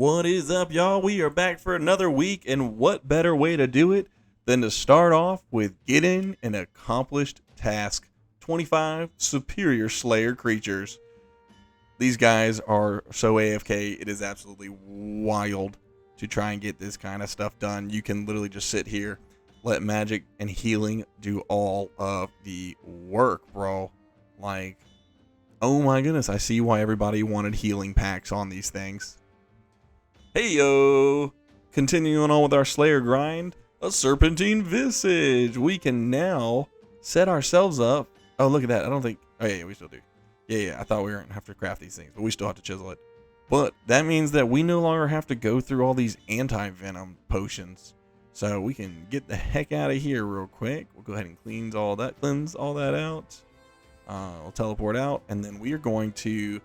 What is up, y'all? We are back for another week, and what better way to do it than to start off with getting an accomplished task. 25 superior slayer creatures. These guys are so AFK, it is absolutely wild to try and get this kind of stuff done. You can literally just sit here, let magic and healing do all of the work, bro. Like, oh my goodness, I see why everybody wanted healing packs on these things. Hey yo! Continuing on with our Slayer grind, a Serpentine Visage. We can now set ourselves up. Oh, look at that. I don't think. Oh, yeah, we still do. Yeah. I thought we weren't have to craft these things, but we still have to chisel it. But that means that we no longer have to go through all these anti-venom potions. So we can get the heck out of here real quick. We'll go ahead and cleanse all that out. We'll teleport out, and then we are going to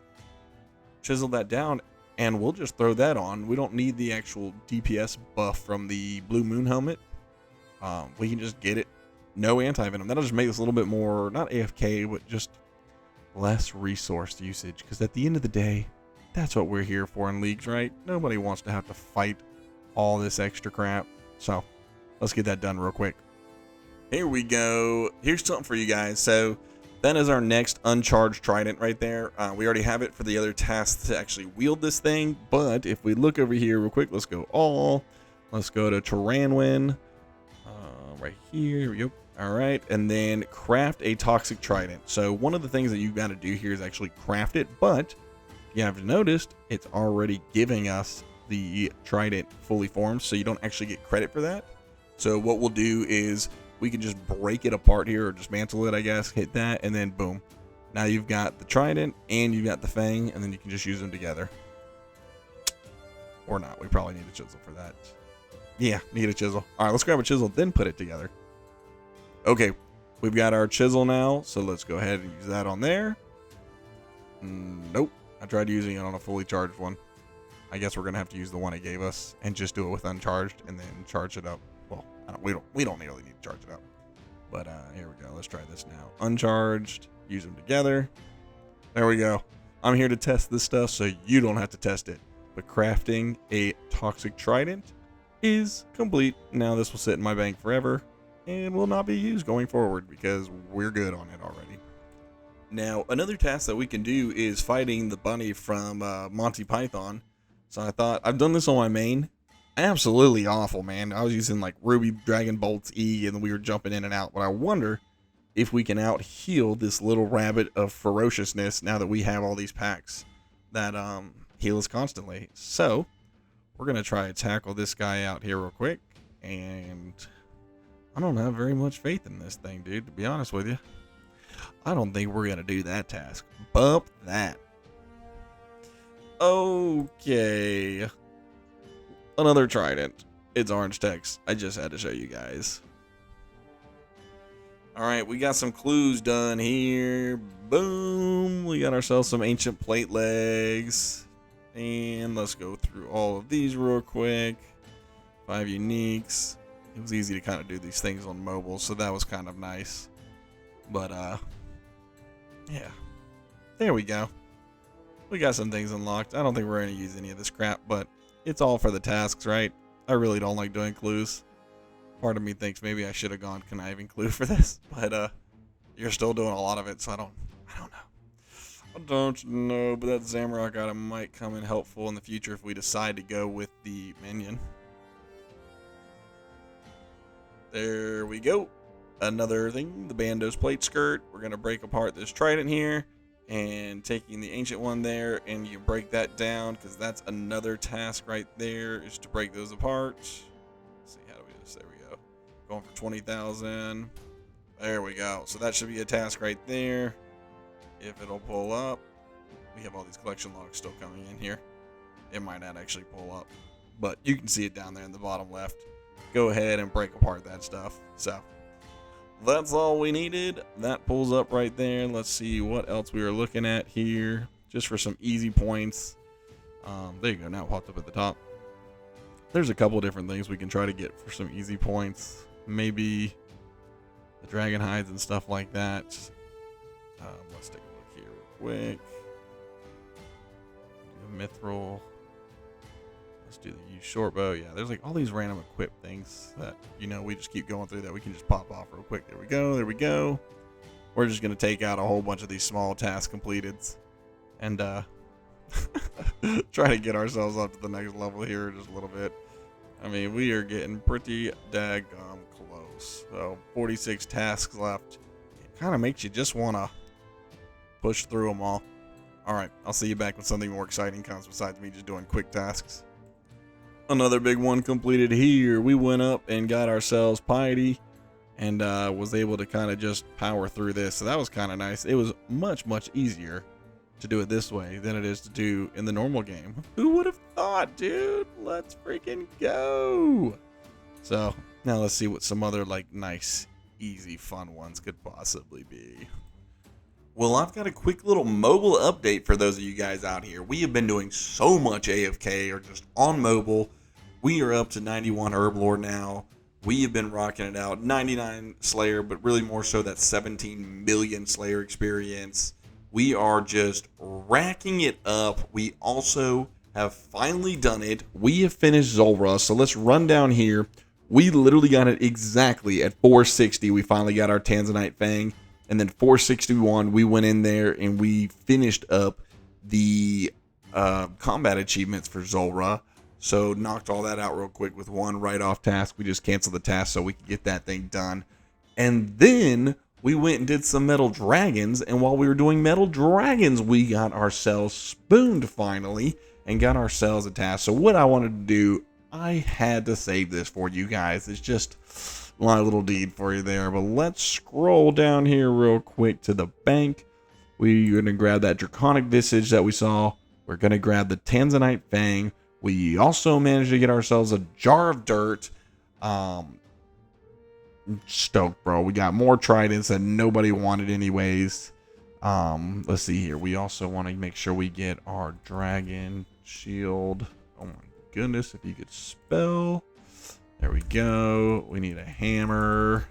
chisel that down. And we'll just throw that on. We don't need the actual DPS buff from the Blue Moon helmet. We can just get it. No anti-venom. That'll just make us a little bit more, not AFK, but just less resource usage. Because at the end of the day, that's what we're here for in leagues, right? Nobody wants to have to fight all this extra crap. So, let's get that done real quick. Here we go. Here's something for you guys. So, that is our next uncharged trident right there. We already have it for the other tasks to actually wield this thing. But if we look over here real quick, let's go all. Let's go to Tyranwin. Right here. Here we go. All right. And then craft a toxic trident. So one of the things that you've got to do here is actually craft it. But you have noticed it's already giving us the trident fully formed. So you don't actually get credit for that. So what we'll do is we can just break it apart here, or dismantle it, I guess. Hit that, and then boom. Now you've got the trident, and you've got the fang, and then you can just use them together. Or not. We probably need a chisel for that. Yeah, need a chisel. All right, let's grab a chisel, then put it together. Okay, we've got our chisel now, so let's go ahead and use that on there. Nope. I tried using it on a fully charged one. I guess we're going to have to use the one it gave us, and just do it with uncharged, and then charge it up. Well, we don't really need to charge it up. But here we go. Let's try this now. Uncharged. Use them together. There we go. I'm here to test this stuff so you don't have to test it. But crafting a toxic trident is complete. Now this will sit in my bank forever and will not be used going forward because we're good on it already. Now, another task that we can do is fighting the bunny from Monty Python. So I thought, I've done this on my main. Absolutely awful, man. I was using like Ruby Dragon Bolts E, and we were jumping in and out. But I wonder if we can out heal this little rabbit of ferociousness now that we have all these packs that heal us constantly. So we're gonna try to tackle this guy out here real quick. And I don't have very much faith in this thing, dude. To be honest with you, I don't think we're gonna do that task. Bump that. Okay. Another trident. It's orange text. I just had to show you guys. Alright, we got some clues done here. Boom. We got ourselves some ancient plate legs. And let's go through all of these real quick. 5 uniques. It was easy to kind of do these things on mobile, so that was kind of nice. But, yeah. There we go. We got some things unlocked. I don't think we're going to use any of this crap, but it's all for the tasks, right? I really don't like doing clues. Part of me thinks maybe I should have gone conniving clue for this, but you're still doing a lot of it, so I don't know. But that Zamrock item might come in helpful in the future if we decide to go with the minion. There we go. Another thing, the Bando's plate skirt. We're gonna break apart this trident here. And taking the ancient one there, and you break that down, because that's another task right there, is to break those apart. Let's see, how do we do this? There we go. Going for 20,000. There we go. So that should be a task right there. If it'll pull up. We have all these collection logs still coming in here. It might not actually pull up, but you can see it down there in the bottom left. Go ahead and break apart that stuff. So that's all we needed. That pulls up right there. Let's see what else we are looking at here, just for some easy points. There you go. Now it popped up at the top. There's a couple different things we can try to get for some easy points. Maybe the dragon hides and stuff like that. Let's take a look here real quick. Mithril. Let's do the use short bow. Yeah, there's like all these random equip things that, we just keep going through that we can just pop off real quick. There we go. There we go. We're just going to take out a whole bunch of these small task completeds and try to get ourselves up to the next level here just a little bit. I mean, we are getting pretty daggum close. So 46 tasks left. It kind of makes you just want to push through them all. All right, I'll see you back when something more exciting comes besides me just doing quick tasks. Another big one completed here. We went up and got ourselves piety and was able to kind of just power through this. So that was kind of nice. It was much, much easier to do it this way than it is to do in the normal game. Who would have thought, dude? Let's freaking go. So now let's see what some other like nice, easy, fun ones could possibly be. Well, I've got a quick little mobile update for those of you guys out here. We have been doing so much AFK or just on mobile. We are up to 91 Herb Lord now. We have been rocking it out. 99 Slayer, but really more so that 17 million Slayer experience. We are just racking it up. We also have finally done it. We have finished Zulrah, so let's run down here. We literally got it exactly at 460. We finally got our Tanzanite Fang. And then 461, we went in there and we finished up the combat achievements for Zulrah. So knocked all that out real quick with one write-off task. We just canceled the task so we could get that thing done. And then we went and did some Metal Dragons. And while we were doing Metal Dragons, we got ourselves spooned finally and got ourselves a task. So what I wanted to do, I had to save this for you guys. It's just my little deed for you there. But let's scroll down here real quick to the bank. We're going to grab that Draconic Visage that we saw. We're going to grab the Tanzanite Fang. We also managed to get ourselves a Jar of Dirt. Stoked, bro. We got more Tridents that nobody wanted anyways. Let's see here. We also want to make sure we get our Dragon Shield. Oh my goodness, if you could spell. There we go. We need a hammer.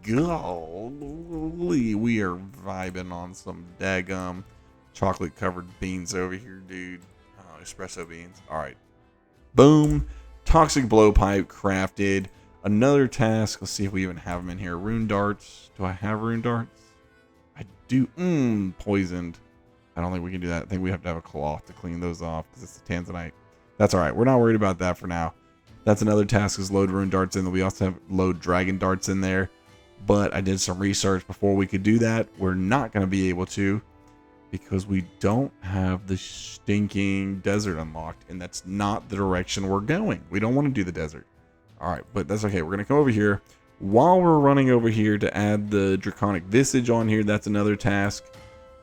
Golly, we are vibing on some daggum chocolate covered beans over here, dude. Espresso beans. All right. Boom. Toxic blowpipe crafted. Another task. Let's see if we even have them in here. Rune darts. Do I have rune darts? I do. Poisoned. I don't think we can do that. I think we have to have a cloth to clean those off because it's the Tanzanite. That's all right. We're not worried about that for now. That's another task is load rune darts in. We also have load dragon darts in there. But I did some research before we could do that. We're not going to be able to because we don't have the stinking desert unlocked. And that's not the direction we're going. We don't want to do the desert. All right, but that's okay. We're going to come over here. While we're running over here to add the Draconic Visage on here, that's another task.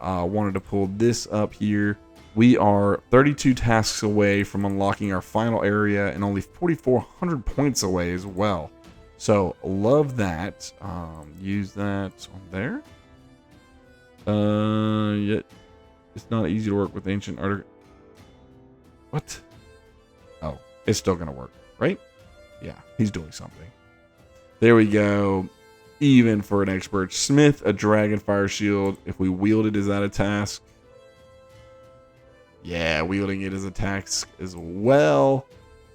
Wanted to pull this up here. We are 32 tasks away from unlocking our final area and only 4,400 points away as well. So love that. Use that on there. Yet it's not easy to work with ancient art. What? Oh, it's still gonna work, right? Yeah, he's doing something. There we go. Even for an expert. Smith, a dragon fire shield. If we wield it, is that a task? Yeah, wielding it is a task as well.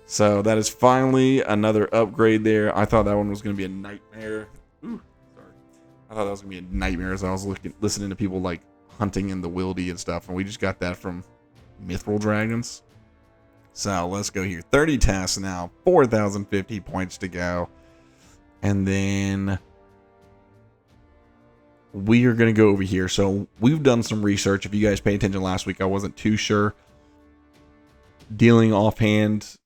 So that is finally another upgrade there. I thought that one was going to be a nightmare. Ooh, sorry. I thought that was going to be a nightmare as I was listening to people like hunting in the wildy and stuff. And we just got that from Mithril Dragons. So let's go here. 30 tasks now. 4,050 points to go. And then we are going to go over here. So we've done some research. If you guys paid attention last week, I wasn't too sure. Dealing offhand,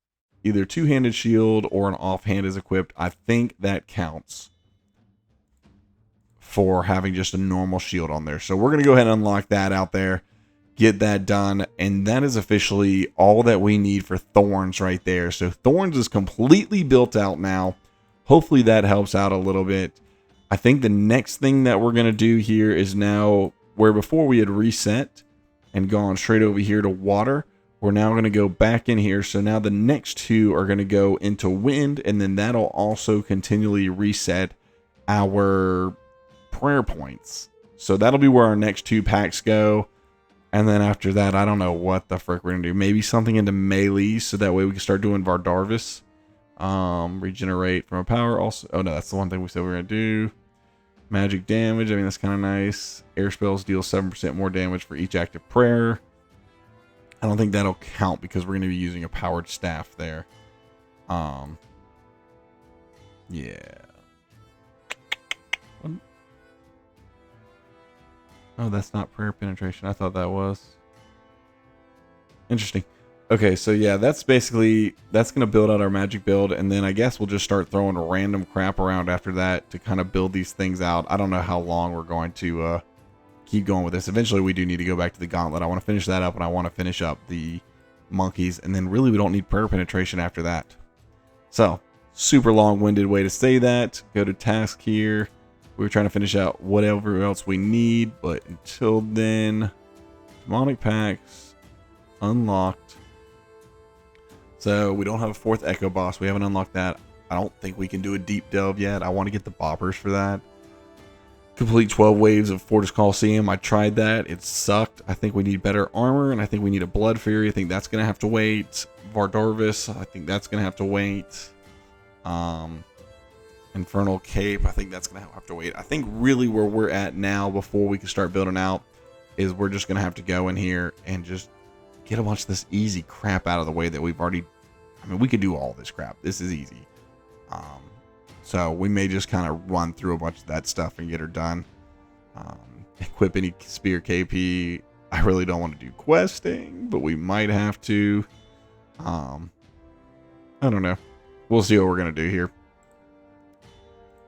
either two-handed shield or an offhand is equipped. I think that counts for having just a normal shield on there. So we're going to go ahead and unlock that out there. Get that done. And that is officially all that we need for Thorns right there. So Thorns is completely built out now. Hopefully that helps out a little bit. I think the next thing that we're going to do here is now, where before we had reset and gone straight over here to water, we're now going to go back in here. So now the next two are going to go into wind, and then that'll also continually reset our prayer points. So that'll be where our next two packs go. And then after that, I don't know what the frick we're gonna do. Maybe something into melee, so that way we can start doing Vardarvis. Regenerate from a power. Also, oh no, that's the one thing we said we were gonna do. Magic damage. I mean, that's kind of nice. Air spells deal 7% more damage for each active prayer. I don't think that'll count because we're gonna be using a powered staff there. Yeah. Oh, that's not prayer penetration. I thought that was. Interesting. Okay, so yeah, that's basically, that's going to build out our magic build, and then I guess we'll just start throwing random crap around after that to kind of build these things out. I don't know how long we're going to keep going with this. Eventually, we do need to go back to the gauntlet. I want to finish that up, and I want to finish up the monkeys, and then really we don't need prayer penetration after that. So, super long-winded way to say that. Go to task here. We were trying to finish out whatever else we need, but until then, demonic packs unlocked. So we don't have a 4th echo boss. We haven't unlocked that. I don't think we can do a deep delve yet. I want to get the boppers for that. Complete 12 waves of Fortress Coliseum. I tried that. It sucked. I think we need better armor, and I think we need a Blood Fury. I think that's going to have to wait. Vardarvis, I think that's going to have to wait. Infernal Cape, I think that's going to have to wait. I think really where we're at now before we can start building out is we're just going to have to go in here and just get a bunch of this easy crap out of the way that we've already, I mean, we could do all this crap. This is easy. So we may just kind of run through a bunch of that stuff and get her done. Equip any spear KP. I really don't want to do questing, but we might have to. I don't know. We'll see what we're going to do here.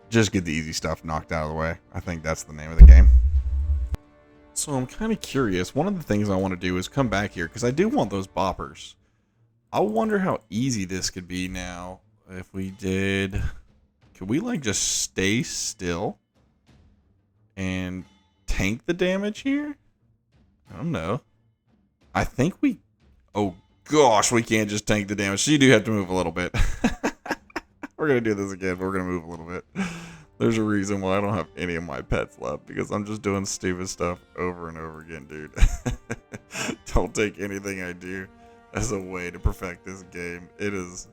Just get the easy stuff knocked out of the way. I think that's the name of the game. So I'm kind of curious. One of the things I want to do is come back here because I do want those boppers. I wonder how easy this could be now if we did. Could we like just stay still and tank the damage here? I don't know. I think we. Oh gosh, we can't just tank the damage. So you do have to move a little bit. We're going to do this again. We're going to move a little bit. There's a reason why I don't have any of my pets left, because I'm just doing stupid stuff over and over again, dude. Don't take anything I do as a way to perfect this game. It is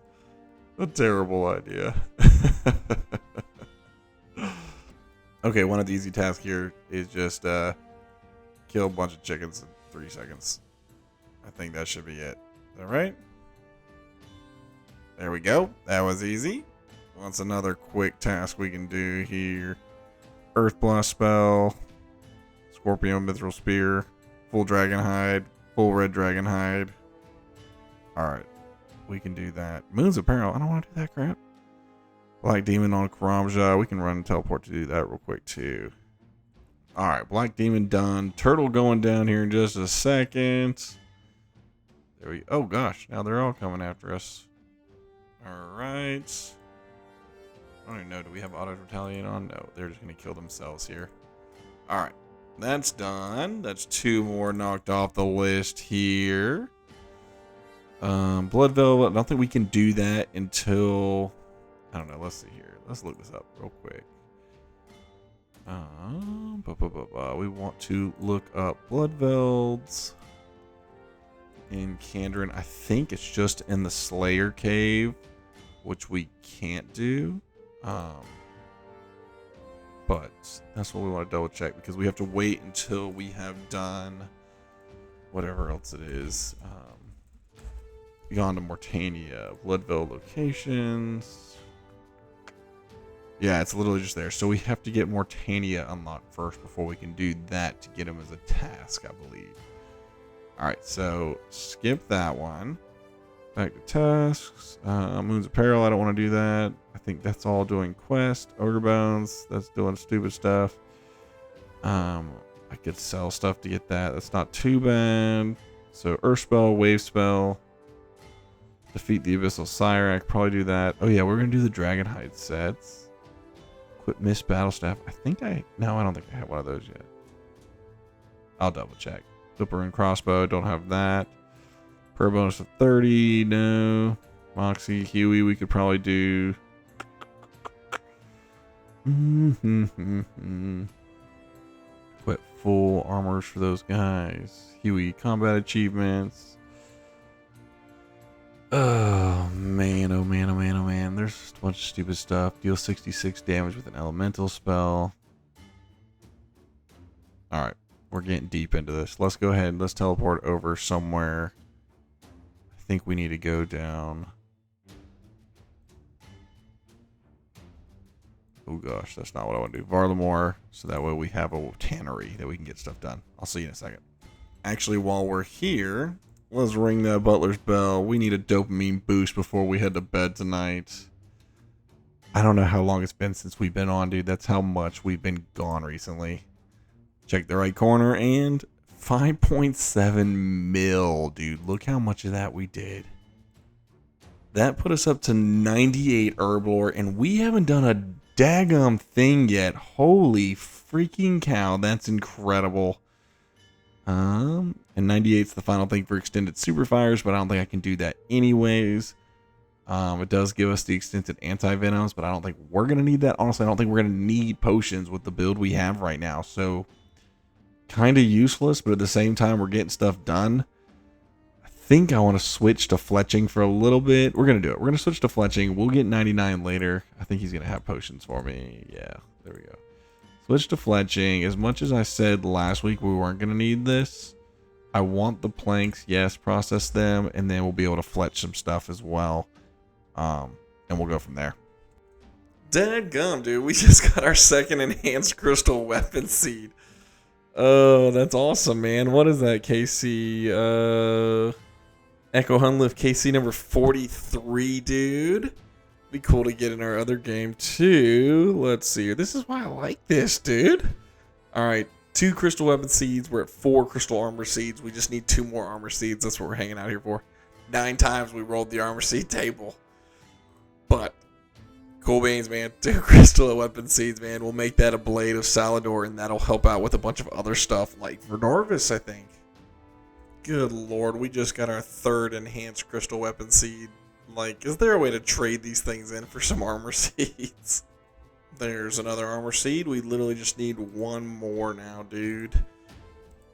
a terrible idea. Okay, one of the easy tasks here is just kill a bunch of chickens in 3 seconds. I think that should be it. Is that right? There we go. That was easy. What's another quick task we can do here? Earth Blast spell, Scorpion Mithril Spear, full dragon hide, full red dragon hide. Alright, we can do that. Moon's Apparel, I don't want to do that crap. Black Demon on Karamja, we can run and teleport to do that real quick too. Alright, Black Demon done. Turtle going down here in just a second. There we, oh gosh, now they're all coming after us. Alright. I don't even know. Do we have auto retaliate on? No, they're just going to kill themselves here. Alright. That's done. That's 2 more knocked off the list here. Blood Velvet. I don't think we can do that until. I don't know. Let's see here. Let's look this up real quick. We want to look up Blood Velds in Kandarin. I think it's just in the Slayer Cave, which we can't do. But that's what we want to double check, because we have to wait until we have done whatever else it is. Beyond to Mortania, Bloodville locations. Yeah, it's literally just there. So we have to get Mortania unlocked first before we can do that to get him as a task, I believe. Alright, so skip that one. Back to tasks. Moon's Apparel, I don't want to do that. I think that's all doing quest. Ogre Bones, that's doing stupid stuff. I could sell stuff to get that. That's not too bad. So Earth Spell, Wave Spell. Defeat the Abyssal Sire, I could probably do that. Oh yeah, we're going to do the Dragonhide sets. Equip Mist Battle Staff. I think no, I don't think I have one of those yet. I'll double check. Flipper and Crossbow, don't have that. Per bonus of 30, no. Moxie, Huey, we could probably do. Quit full armors for those guys. Huey combat achievements. Oh man, oh man, oh man, oh man. There's just a bunch of stupid stuff. Deal 66 damage with an elemental spell. Alright, we're getting deep into this. Let's go ahead and let's teleport over somewhere. I think we need to go down. Oh gosh, that's not what I want to do. Varlamore, so that way we have a tannery that we can get stuff done. I'll see you in a second. Actually, while we're here, let's ring that butler's bell. We need a dopamine boost before we head to bed tonight. I don't know how long it's been since we've been on, dude. That's how much we've been gone recently. Check the right corner and 5.7 mil, dude. Look how much of that we did. That put us up to 98 herblore, and we haven't done a daggum thing yet. Holy freaking cow, that's incredible. And 98's the final thing for extended super fires, but I don't think I can do that anyways. It does give us the extended anti-venoms, but I don't think we're going to need that. Honestly, I don't think we're going to need potions with the build we have right now. So, kind of useless, but at the same time, we're getting stuff done. I think I want to switch to fletching for a little bit. We're going to do it. We're going to switch to fletching. We'll get 99 later. I think he's going to have potions for me. Yeah, there we go. Switch to fletching. As much as I said last week we weren't going to need this, I want the planks. Yes, process them, and then we'll be able to fletch some stuff as well. And we'll go from there. Dadgum, dude. We just got our second enhanced crystal weapon seed. Oh, that's awesome, man. What is that, KC? Echo Hunlift KC number 43, dude. Be cool to get in our other game, too. Let's see here. This is why I like this, dude. All right. 2 crystal weapon seeds. We're at 4 crystal armor seeds. We just need 2 more armor seeds. That's what we're hanging out here for. 9 times we rolled the armor seed table. But, cool beans, man. 2 crystal weapon seeds, man. We'll make that a blade of Salador, and that'll help out with a bunch of other stuff, like Vernorvis, I think. Good lord, we just got our 3rd enhanced crystal weapon seed. Like, is there a way to trade these things in for some armor seeds? There's another armor seed. We literally just need 1 more now, dude.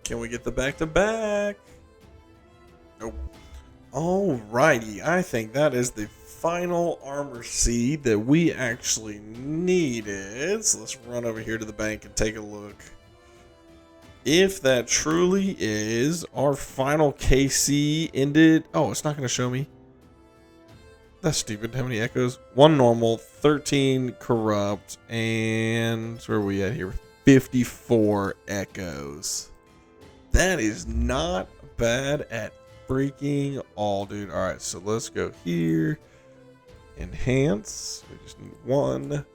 Can we get the back-to-back? Nope. Alrighty, I think that is the final armor seed that we actually needed. So let's run over here to the bank and take a look. If that truly is our final KC ended. Oh, it's not going to show me. That's stupid. How many echoes? 1 normal, 13 corrupt, and where are we at here? 54 echoes. That is not bad at freaking all, dude. All right, so let's go here. Enhance. We just need 1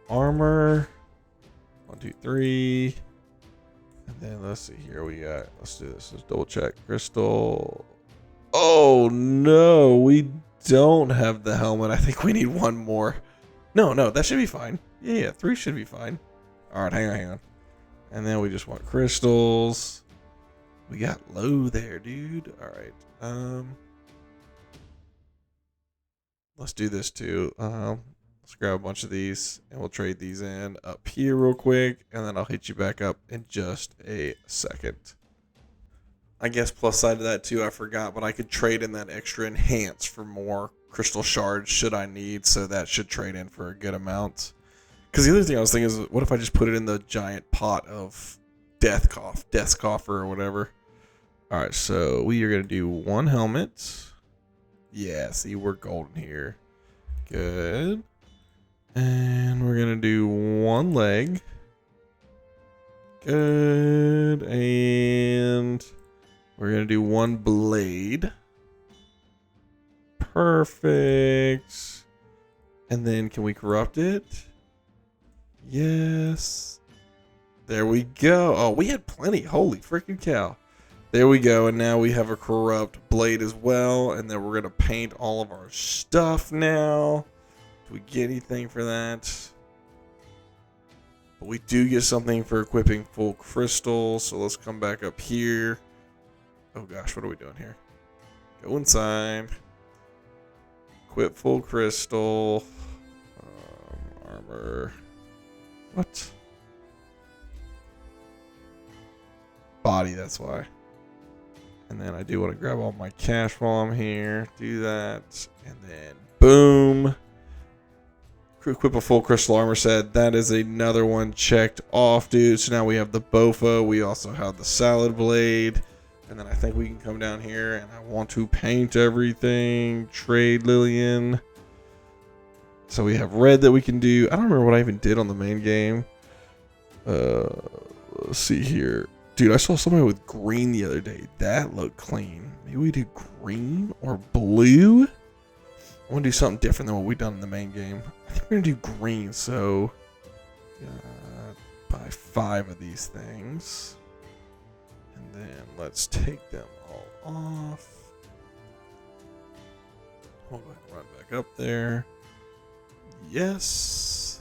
armor. 1, 2, 3. And then let's see here. We got. Let's do this. Let's double check. Crystal. Oh no, we don't have the helmet. I think we need 1 more. No, that should be fine. Yeah, 3 should be fine. All right, hang on. And then we just want crystals. We got low there, dude. All right. Let's do this too. Let's grab a bunch of these and we'll trade these in up here real quick, and then I'll hit you back up in just a second. I guess plus side to that too, I forgot, but I could trade in that extra enhance for more crystal shards should I need, so that should trade in for a good amount. Because the other thing I was thinking is, what if I just put it in the giant pot of death's coffer or whatever. All right, so we are going to do 1 helmet. Yeah, see, we're golden here. Good. And we're going to do 1 leg. Good. And we're going to do 1 blade. Perfect. And then can we corrupt it? Yes. There we go. Oh, we had plenty. Holy freaking cow. There we go. And now we have a corrupt blade as well. And then we're going to paint all of our stuff now. Do we get anything for that? But we do get something for equipping full crystal. So let's come back up here. Oh gosh, what are we doing here? Go inside. Equip full crystal. Armor. What? body, that's why. And then I do want to grab all my cash while I'm here. Do that. And then boom. Equip a full crystal armor set. That is another one checked off, dude. So now we have the Bofa. We also have the salad blade. And then I think we can come down here and I want to paint everything. Trade Lillian. So we have red that we can do. I don't remember what I even did on the main game. Let's see here. Dude, I saw somebody with green the other day. That looked clean. Maybe we do green or blue? I want to do something different than what we've done in the main game. I think we're going to do green, so buy 5 of these things. And then let's take them all off. We'll go ahead and run back up there. Yes.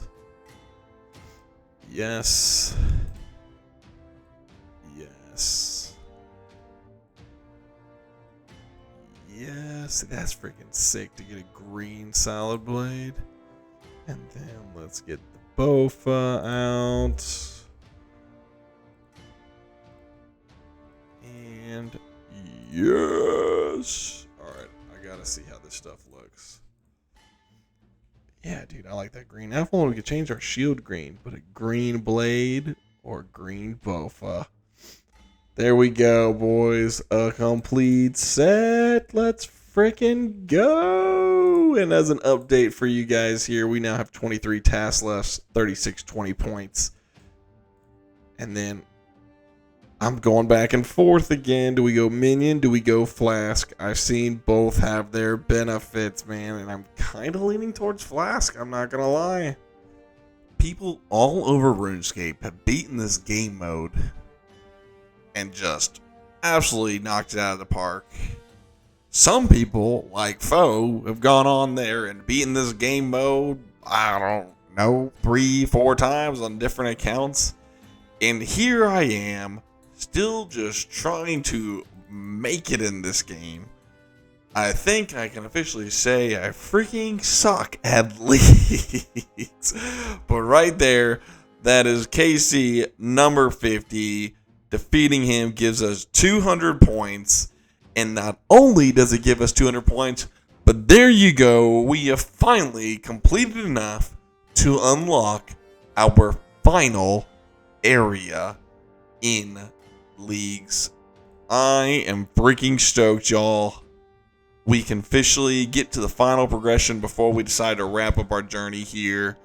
Yes. Yes. Yes. That's freaking sick to get a green salad blade. And then let's get the Bofa out. And yes. Alright, I gotta see how this stuff looks. Yeah, dude, I like that green. Now if only we could change our shield green. Put a green blade or green Bofa. There we go, boys. A complete set. Let's freaking go. And as an update for you guys here, we now have 23 tasks left, 3620 points. And then I'm going back and forth again. Do we go minion? Do we go flask? I've seen both have their benefits, man, and I'm kind of leaning towards flask. I'm not going to lie. People all over RuneScape have beaten this game mode and just absolutely knocked it out of the park. Some people, like Foe, have gone on there and beaten this game mode, I don't know, 3-4 times on different accounts. And here I am, still just trying to make it in this game. I think I can officially say I freaking suck at leagues. But right there, that is KC number 50. Defeating him gives us 200 points. And not only does it give us 200 points, but there you go. We have finally completed enough to unlock our final area in leagues. I am freaking stoked, y'all. We can officially get to the final progression before we decide to wrap up our journey here.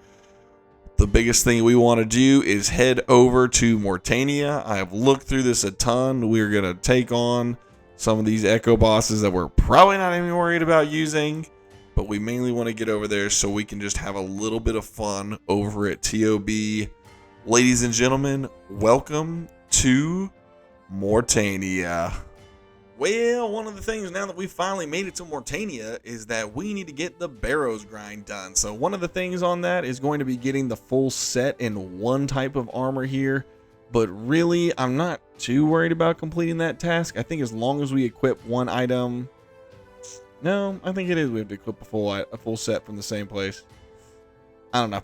The biggest thing we want to do is head over to Mortania. I have looked through this a ton. We're going to take on some of these echo bosses that we're probably not even worried about using, but we mainly want to get over there so we can just have a little bit of fun over at TOB. Ladies and gentlemen, welcome to Mortania. Well, one of the things now that we finally made it to Mortania is that we need to get the Barrows grind done. So one of the things on that is going to be getting the full set in one type of armor here. But really, I'm not too worried about completing that task. I think as long as we equip one item... No, I think it is. We have to equip a full set from the same place. I don't know.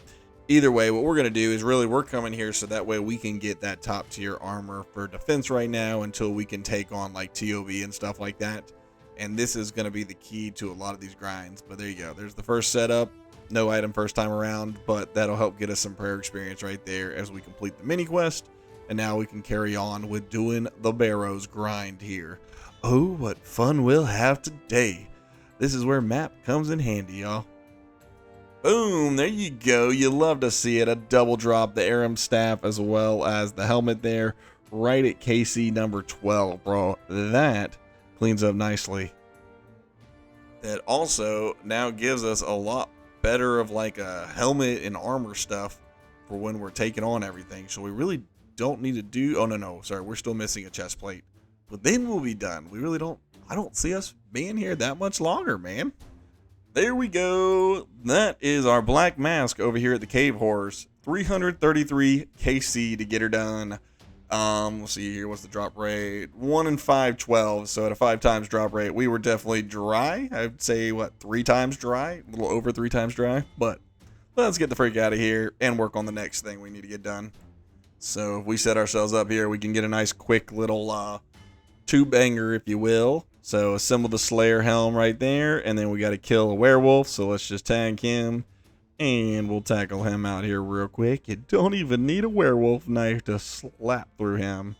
Either way, what we're going to do is really we're coming here so that way we can get that top tier armor for defense right now until we can take on like TOB and stuff like that. And this is going to be the key to a lot of these grinds. But there you go. There's the first setup. No item first time around, but that'll help get us some prayer experience right there as we complete the mini quest. And now we can carry on with doing the Barrows grind here. Oh, what fun we'll have today. This is where map comes in handy, y'all. Boom, there you go. You love to see it. A double drop, the Aram staff as well as the helmet there. Right at KC number 12, bro. That cleans up nicely. That also now gives us a lot better of like a helmet and armor stuff for when we're taking on everything. So we really don't need to do... Oh, no. Sorry, we're still missing a chest plate. But then we'll be done. We really don't... I don't see us being here that much longer, man. There we go. That is our black mask over here at the Cave Horrors. 333 KC to get her done. Let's see here. What's the drop rate? 1 in 512. So at a 5 times drop rate, we were definitely dry. I'd say, what, 3 times dry? A little over 3 times dry. But let's get the freak out of here and work on the next thing we need to get done. So if we set ourselves up here, we can get a nice quick little two banger, if you will. So assemble the Slayer helm right there, and then we got to kill a werewolf. So let's just tag him, and we'll tackle him out here real quick. You don't even need a werewolf knife to slap through him.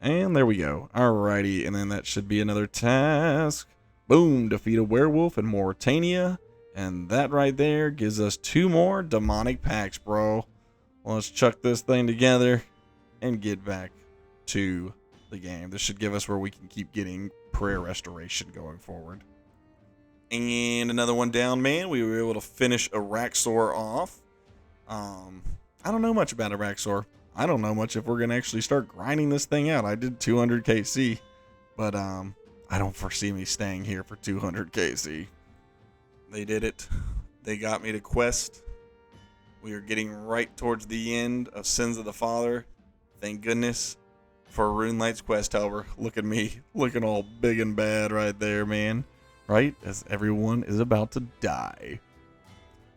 And there we go. Alrighty, and then that should be another task. Boom, defeat a werewolf in Mauritania. And that right there gives us 2 more demonic packs, bro. Let's chuck this thing together and get back to the game. This should give us where we can keep getting prayer restoration going forward. And another one down, man. We were able to finish a Raxor off. I don't know much about a Raxor. I don't know much if we're going to actually start grinding this thing out. I did 200 KC, but I don't foresee me staying here for 200 KC. They did it. They got me to quest. We are getting right towards the end of Sins of the Father. Thank goodness for Runelight's quest, however. Look at me, looking all big and bad right there, man. Right? As everyone is about to die.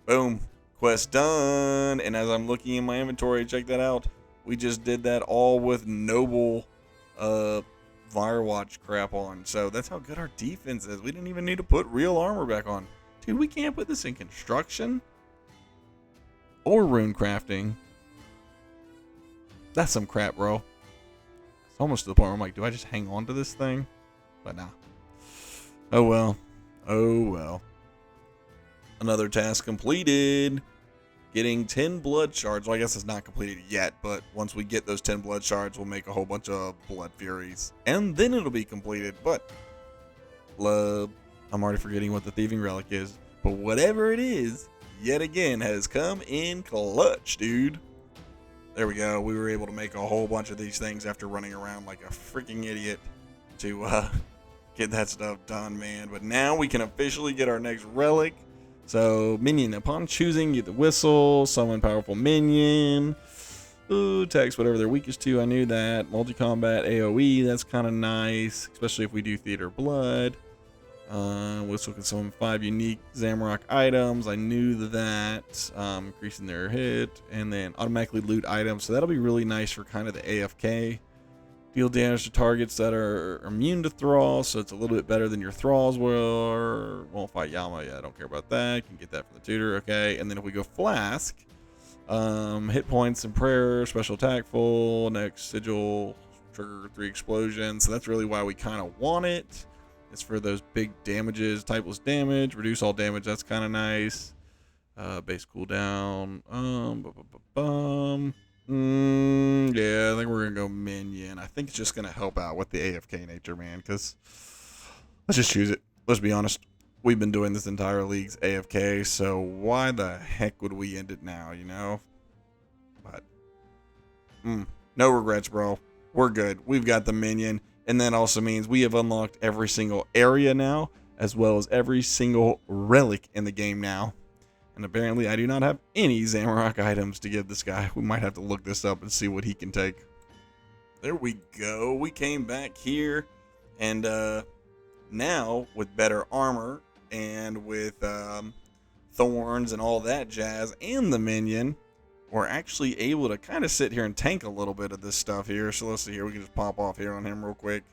Boom. Quest done. And as I'm looking in my inventory, check that out. We just did that all with noble Firewatch crap on. So that's how good our defense is. We didn't even need to put real armor back on. Dude, we can't put this in construction or rune crafting. That's some crap, bro. It's almost to the point where I'm like, do I just hang on to this thing? But nah. Oh well. Oh well. Another task completed. Getting 10 blood shards. Well, I guess it's not completed yet, but once we get those 10 blood shards, we'll make a whole bunch of blood furies. And then it'll be completed. But I'm already forgetting what the thieving relic is. But whatever it is, yet again, has come in clutch, dude. There we go. We were able to make a whole bunch of these things after running around like a freaking idiot to get that stuff done, man. But now we can officially get our next relic. So, minion. Upon choosing, get the whistle, summon powerful minion. Ooh, attacks whatever they're weakest to. I knew that. Multi-combat AoE, that's kind of nice, especially if we do Theater Blood. Whistle can summon 5 unique Zamrock items. I knew that. Increasing their hit, and then automatically loot items. So that'll be really nice for kind of the AFK. Deal damage to targets that are immune to thralls, so it's a little bit better than your thralls will. Won't fight Yama, yeah, I don't care about that. You can get that from the tutor, okay. And then if we go Flask, hit points and prayer, special attack full, next sigil, trigger 3 explosions. So that's really why we kind of want it. It's for those big damages, typeless damage, reduce all damage, that's kind of nice. Base cooldown, yeah, I think we're gonna go minion. I think it's just gonna help out with the AFK nature, man, because let's just choose it. Let's be honest, we've been doing this entire league's AFK, so why the heck would we end it now, you know? But no regrets, bro. We're good. We've got the minion. And that also means we have unlocked every single area now, as well as every single relic in the game now. And apparently I do not have any Zamrock items to give this guy. We might have to look this up and see what he can take. There we go. We came back here. And now, with better armor and with thorns and all that jazz and the minion, we're actually able to kind of sit here and tank a little bit of this stuff here. So let's see here. We can just pop off here on him real quick.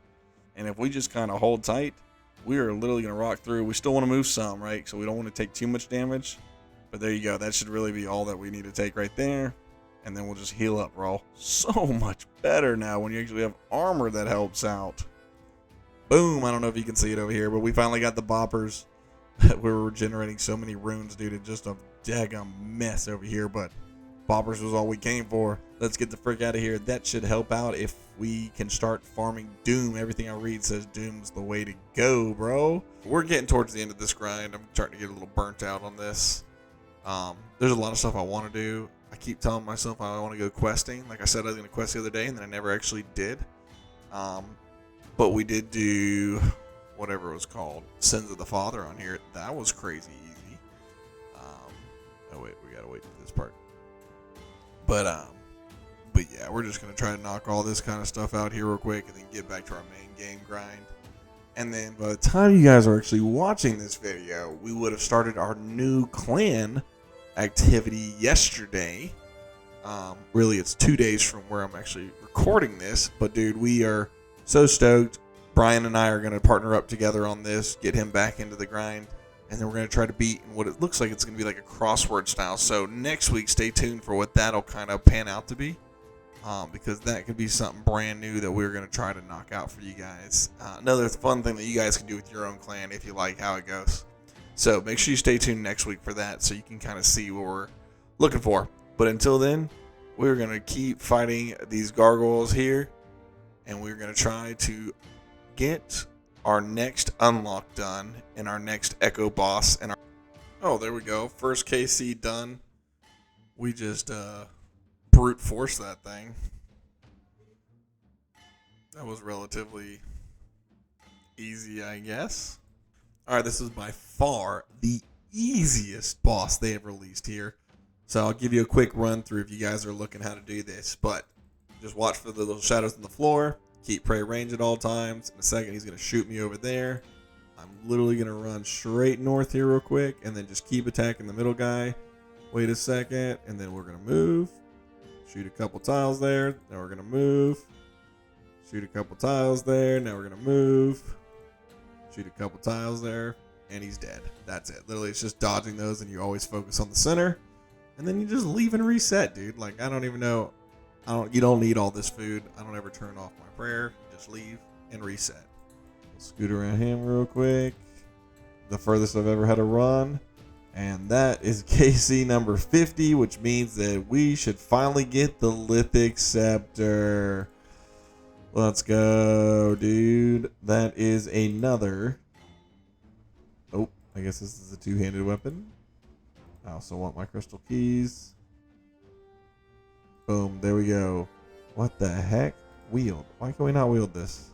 And if we just kind of hold tight, we are literally going to rock through. We still want to move some, right? So we don't want to take too much damage. But there you go. That should really be all that we need to take right there. And then we'll just heal up, bro. So much better now when you actually have armor that helps out. Boom. I don't know if you can see it over here, but we finally got the boppers. We were regenerating so many runes, dude. It's just a daggum mess over here, but boppers was all we came for. Let's get the frick out of here. That should help out if we can start farming Doom. Everything I read says Doom's the way to go, bro. We're getting towards the end of this grind. I'm starting to get a little burnt out on this. There's a lot of stuff I want to do. I keep telling myself I want to go questing. Like I said, I was going to quest the other day, and then I never actually did. But we did do whatever it was called, Sins of the Father on here. That was crazy easy. Oh wait, we gotta wait for this part. But yeah, we're just gonna try to knock all this kind of stuff out here real quick, and then get back to our main game grind. And then by the time you guys are actually watching this video, we would have started our new clan activity yesterday. Really, it's 2 days from where I'm actually recording this. But dude, we are so stoked. Brian and I are going to partner up together on this, get him back into the grind, and then we're going to try to beat what it looks like it's going to be like a crossword style. So next week, stay tuned for what that'll kind of pan out to be, because that could be something brand new that we're going to try to knock out for you guys. Another fun thing that you guys can do with your own clan if you like how it goes. So make sure you stay tuned next week for that so you can kind of see what we're looking for. But until then, we're going to keep fighting these gargoyles here, and we're going to try to get our next unlock done and our next echo boss. And oh, there we go. First KC done. We just brute force that thing. That was relatively easy, I guess. All right, this is by far the easiest boss they have released here. So I'll give you a quick run through if you guys are looking how to do this. But just watch for the little shadows on the floor. Keep prey range at all times. In a second, he's going to shoot me over there. I'm literally going to run straight north here real quick and then just keep attacking the middle guy. Wait a second, and then we're going to move. Shoot a couple tiles there. Now we're going to move. Shoot a couple tiles there. Now we're going to move. Shoot a couple tiles there, and he's dead. That's it. Literally, it's just dodging those, and you always focus on the center. And then you just leave and reset, dude. Like, I don't even know. You don't need all this food. I don't ever turn off my prayer. You just leave and reset. We'll scoot around him real quick. The furthest I've ever had to run. And that is KC number 50, which means that we should finally get the Lithic Scepter. Let's go, dude. That is another. Oh, I guess this is a two-handed weapon. I also want my crystal keys. Boom, there we go. What the heck? Wield. Why can we not wield this?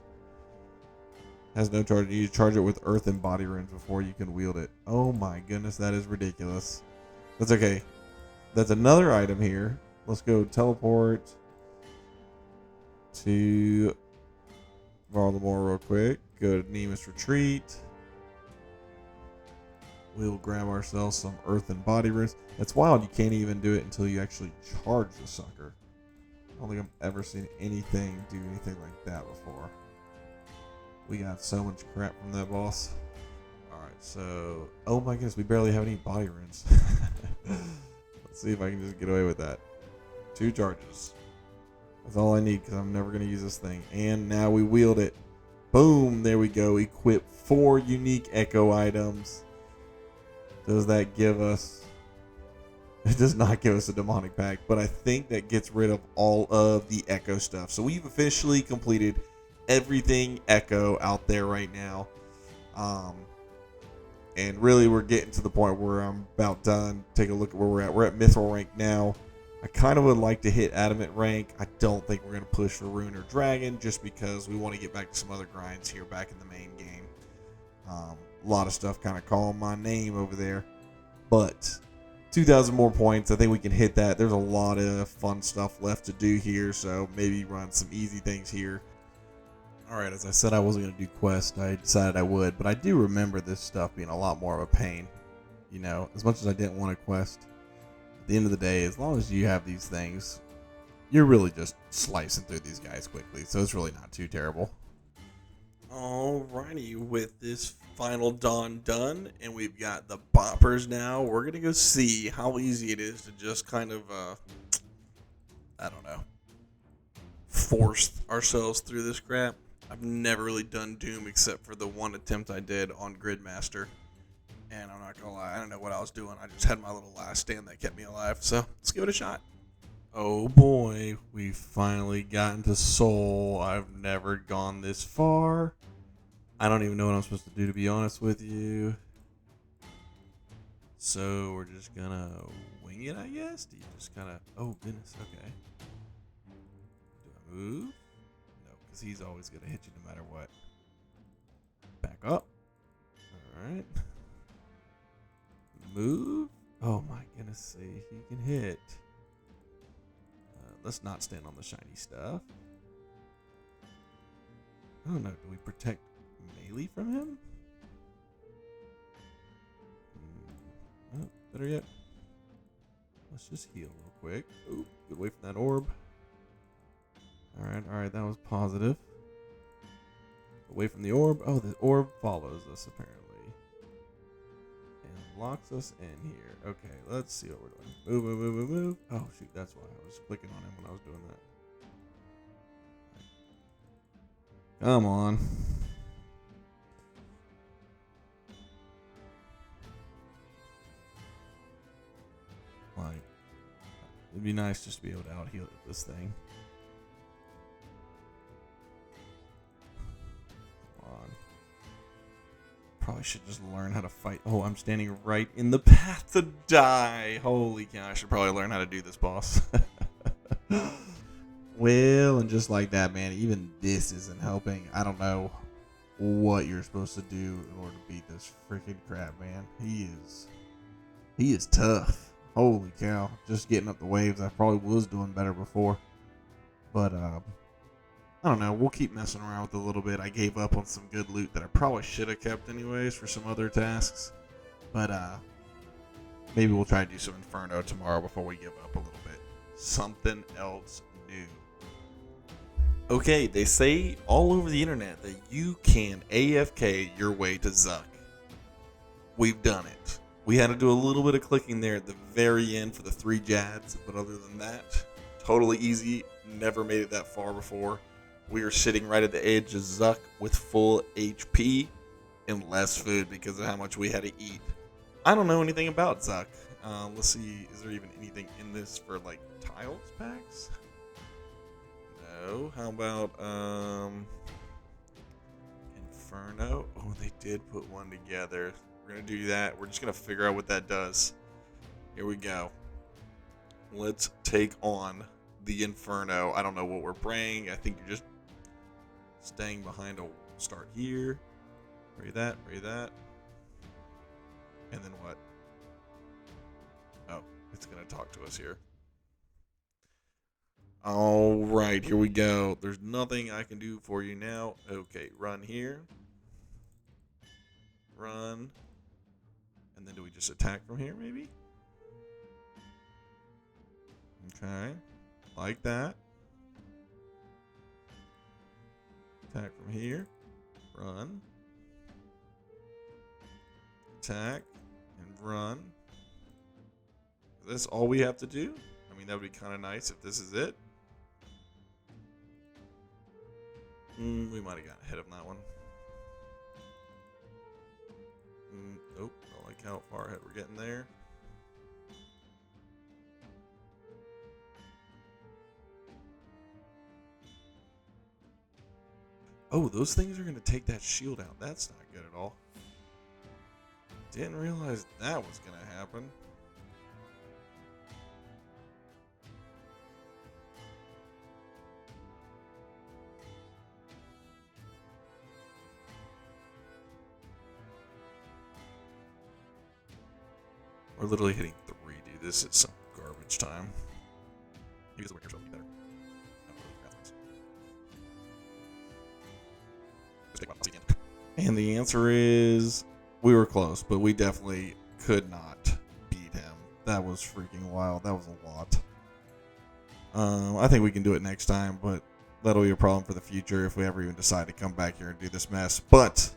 Has no charge. You charge it with earth and body runes before you can wield it. Oh my goodness, that is ridiculous. That's okay. That's another item here. Let's go teleport to Varlamore real quick. Go to Nemus Retreat. We'll grab ourselves some earth and body runes. That's wild. You can't even do it until you actually charge the sucker. I don't think I've ever seen anything do anything like that before. We got so much crap from that boss. Alright, so... Oh my goodness, we barely have any body runes. Let's see if I can just get away with that. 2 charges. That's all I need because I'm never going to use this thing. And now we wield it. Boom, there we go. Equip 4 unique echo items. Does that give us... It does not give us a demonic pack, but I think that gets rid of all of the echo stuff. So we've officially completed everything echo out there right now. And really we're getting to the point where I'm about done. Take a look at where we're at. We're at mithril rank now. I kind of would like to hit adamant rank. I don't think we're going to push for rune or dragon just because we want to get back to some other grinds here back in the main game. A lot of stuff kind of calling my name over there. But 2,000 more points. I think we can hit that. There's a lot of fun stuff left to do here. So maybe run some easy things here. Alright, as I said I wasn't going to do quest. I decided I would. But I do remember this stuff being a lot more of a pain. You know, as much as I didn't want to quest. At the end of the day, as long as you have these things, you're really just slicing through these guys quickly. So it's really not too terrible. Alrighty, with this final dawn done, and we've got the boppers now, we're going to go see how easy it is to just kind of, I don't know, force ourselves through this crap. I've never really done Doom except for the one attempt I did on Gridmaster. And I'm not going to lie, I don't know what I was doing. I just had my little last stand that kept me alive. So let's give it a shot. Oh boy, we finally gotten to Soul. I've never gone this far. I don't even know what I'm supposed to do, to be honest with you. So we're just going to wing it, I guess? Do you just kind of... Oh, goodness, okay. Do I move? No, because he's always going to hit you no matter what. Back up. All right. Move. Oh, my goodness, see, he can hit. Let's not stand on the shiny stuff. I don't know. Do we protect melee from him? Oh, better yet. let's just heal real quick. Ooh, get away from that orb. Alright, that was positive. Away from the orb. Oh, the orb follows us apparently. And locks us in here. Okay, let's see what we're doing. Move. Oh, shoot, that's why I was clicking on him when I was doing that. Come on. Like, it'd be nice just to be able to out-heal this thing. Come on. Probably should just learn how to fight. Oh, I'm standing right in the path to die. Holy cow, I should probably learn how to do this, boss. Well, and just like that, man, even this isn't helping. I don't know what you're supposed to do in order to beat this freaking crap, man. He is tough. Holy cow. Just getting up the waves. I probably was doing better before. But, I don't know. We'll keep messing around with it a little bit. I gave up on some good loot that I probably should have kept anyways for some other tasks. But, maybe we'll try to do some Inferno tomorrow before we give up a little bit. Something else new. Okay, they say all over the internet that you can AFK your way to Zuck. We've done it. We had to do a little bit of clicking there at the very end for the 3 Jads, but other than that, totally easy. Never made it that far before. We are sitting right at the edge of Zuck with full HP and less food because of how much we had to eat. I don't know anything about Zuck. Let's see, is there even anything in this for like tiles packs? No. How about Inferno? Oh, they did put one together. We're gonna do that. We're just gonna figure out what that does. Here we go. Let's take on the Inferno. I don't know what we're praying. I think you're just staying behind a start here. Pray that. And then what? Oh, it's gonna talk to us here. All right, here we go. There's nothing I can do for you now. Okay, run here. Run. And then do we just attack from here, maybe? Okay, like that. Attack from here. Run. Attack and run. Is this all we have to do? I mean, that would be kind of nice if this is it. We might have gotten ahead of that one. Nope, I like how far ahead we're getting there. Oh, those things are going to take that shield out. That's not good at all. Didn't realize that was going to happen. We're literally hitting 3, dude. This is some garbage time. Use the work yourself to be better. And the answer is we were close, but we definitely could not beat him. That was freaking wild. That was a lot. I think we can do it next time, but that'll be a problem for the future if we ever even decide to come back here and do this mess. But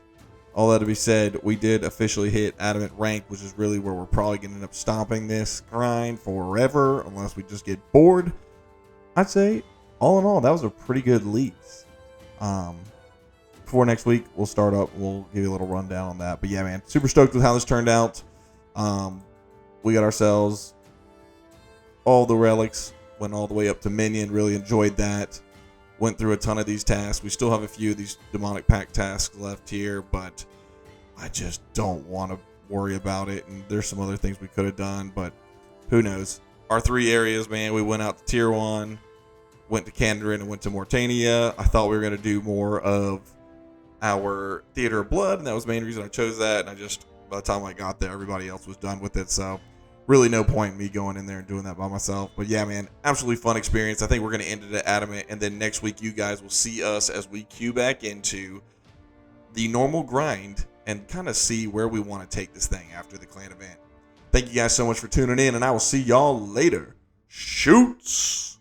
all that to be said, we did officially hit Adamant rank, which is really where we're probably going to end up stopping this grind forever, unless we just get bored. I'd say, all in all, that was a pretty good lease. Before next week, we'll start up. We'll give you a little rundown on that. But yeah, man, super stoked with how this turned out. We got ourselves all the relics, went all the way up to Minion, really enjoyed that. Went through a ton of these tasks. We still have a few of these demonic pack tasks left here, but I just don't want to worry about it. And there's some other things we could have done, but who knows? Our 3 areas, man, we went out to Tier 1, went to Kandarin, and went to Mortania. I thought we were going to do more of our Theater of Blood, and that was the main reason I chose that. And I just, by the time I got there, everybody else was done with it. So really no point in me going in there and doing that by myself. But yeah, man, absolutely fun experience. I think we're going to end it at Adamant, and then next week you guys will see us as we queue back into the normal grind and kind of see where we want to take this thing after the clan event. Thank you guys so much for tuning in, and I will see y'all later. Shoots.